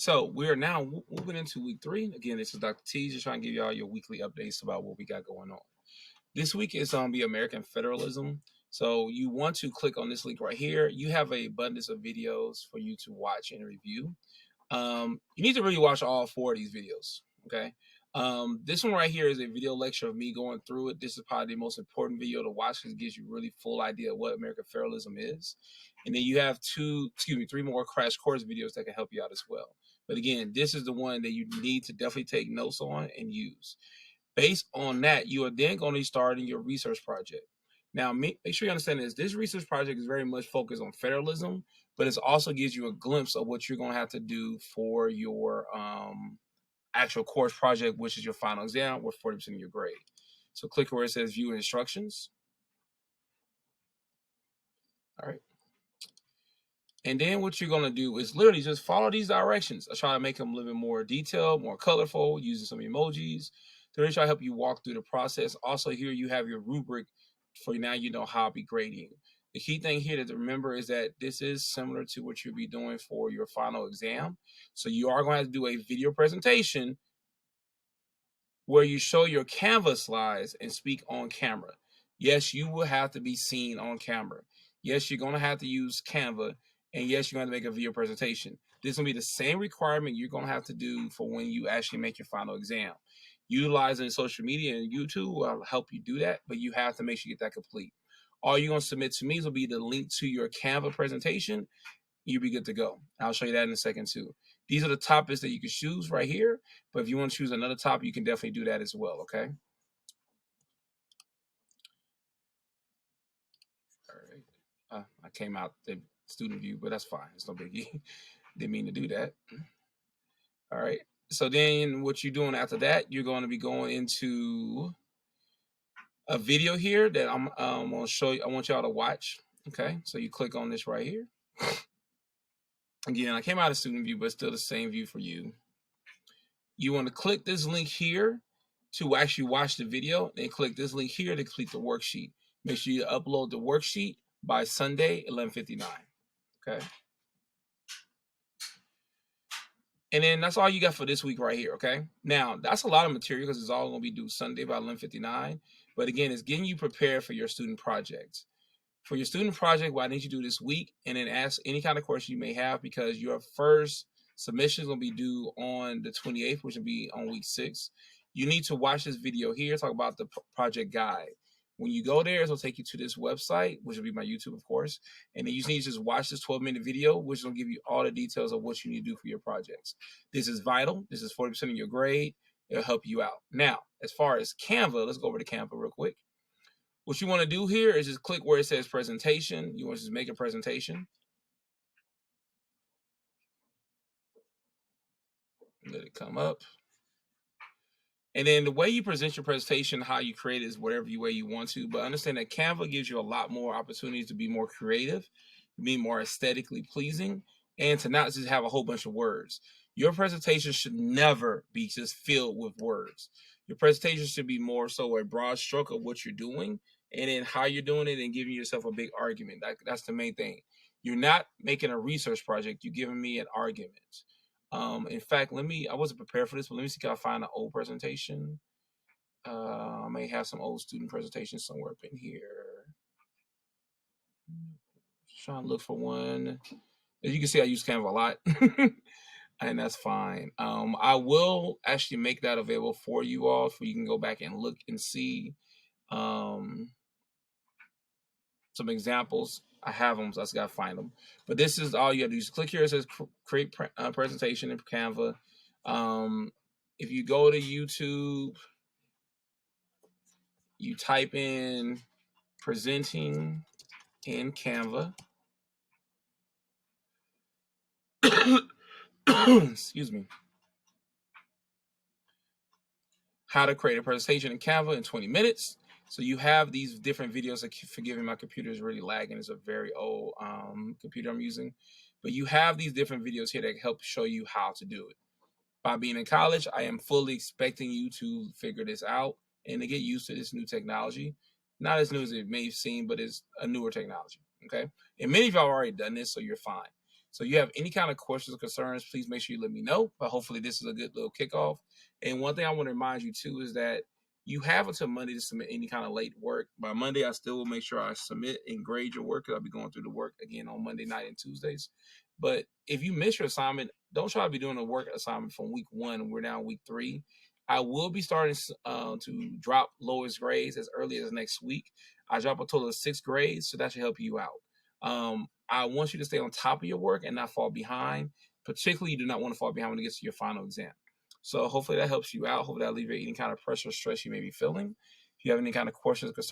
So we are now moving into week 3. Again, this is Dr. T, just trying to give y'all your weekly updates about what we got going on. This week is on the American Federalism. So you want to click on this link right here. You have a abundance of videos for you to watch and review. You need to really watch all 4 of these videos. Okay. This one right here is a video lecture of me going through it. This is probably the most important video to watch because it gives you really full idea of what American Federalism is. And then you have 3 more crash course videos that can help you out as well. But again, this is the one that you need to definitely take notes on and use. Based on that, you are then going to be starting your research project. Now, make sure you understand this research project is very much focused on federalism, but it also gives you a glimpse of what you're going to have to do for your actual course project, which is your final exam with 40% of your grade. So click where it says view instructions. All right. And then what you're going to do is literally just follow these directions. I try to make them a little bit more detailed, more colorful, using some emojis to really try to help you walk through the process. Also, here you have your rubric for now. You know how I'll be grading. The key thing here to remember is that this is similar to what you'll be doing for your final exam. So you are going to have to do a video presentation where you show your Canva slides and speak on camera. Yes, you will have to be seen on camera. Yes, you're going to have to use Canva. And yes, you're going to make a video presentation. This will be the same requirement you're going to have to do for when you actually make your final exam. Utilizing social media and YouTube will help you do that, but you have to make sure you get that complete. All you're going to submit to me will be the link to your Canva presentation. You'll be good to go. I'll show you that in a second too. These are the topics that you can choose right here, but if you want to choose another topic, you can definitely do that as well, okay? All right. I came out the student view, but that's fine. It's no biggie. Didn't mean to do that. All right. So then what you're doing after that, you're going to be going into a video here that I'm going to show you. I want y'all to watch. Okay. So you click on this right here. Again, I came out of student view, but still the same view for you. You want to click this link here to actually watch the video, then click this link here to complete the worksheet. Make sure you upload the worksheet by Sunday, 11:59. Okay. And then that's all you got for this week right here, okay? Now, that's a lot of material because it's all going to be due Sunday by 11:59. But again, it's getting you prepared for your student project. For your student project, what I need you to do this week, and then ask any kind of question you may have because your first submission is going to be due on the 28th, which will be on week 6. You need to watch this video here, talk about the project guide. When you go there, it'll take you to this website, which will be my YouTube, of course. And then you need to just watch this 12-minute video, which will give you all the details of what you need to do for your projects. This is vital. This is 40% of your grade. It'll help you out. Now, as far as Canva, let's go over to Canva real quick. What you want to do here is just click where it says presentation. You want to just make a presentation. Let it come up. And then the way you present your presentation, how you create it is whatever way you want to. But understand that Canva gives you a lot more opportunities to be more creative, to be more aesthetically pleasing, and to not just have a whole bunch of words. Your presentation should never be just filled with words. Your presentation should be more so a broad stroke of what you're doing and then how you're doing it and giving yourself a big argument. That's the main thing. You're not making a research project. You're giving me an argument. In fact, I wasn't prepared for this, but let me see if I can find an old presentation. I may have some old student presentations somewhere up in here. Just trying to look for one. As you can see, I use Canva a lot, and that's fine. I will actually make that available for you all, so you can go back and look and see some examples. I have them, so I just gotta find them. But this is all you gotta do. Just click here. It says create presentation in Canva. If you go to YouTube, you type in presenting in Canva. Excuse me. How to create a presentation in Canva in 20 minutes. So you have these different videos. Forgive me, my computer is really lagging. It's a very old computer I'm using. But you have these different videos here that help show you how to do it. By being in college, I am fully expecting you to figure this out and to get used to this new technology. Not as new as it may seem, but it's a newer technology, okay? And many of y'all have already done this, so you're fine. So you have any kind of questions or concerns, please make sure you let me know. But hopefully this is a good little kickoff. And one thing I want to remind you too is that you have until Monday to submit any kind of late work. By Monday, I still will make sure I submit and grade your work because I'll be going through the work again on Monday night and Tuesdays. But if you miss your assignment, don't try to be doing a work assignment from week 1. We're now week 3. I will be starting to drop lowest grades as early as next week. I drop a total of 6 grades, so that should help you out. I want you to stay on top of your work and not fall behind. Particularly, you do not want to fall behind when it gets to your final exam. So hopefully that helps you out. Hopefully that alleviates any kind of pressure or stress you may be feeling. If you have any kind of questions or concerns,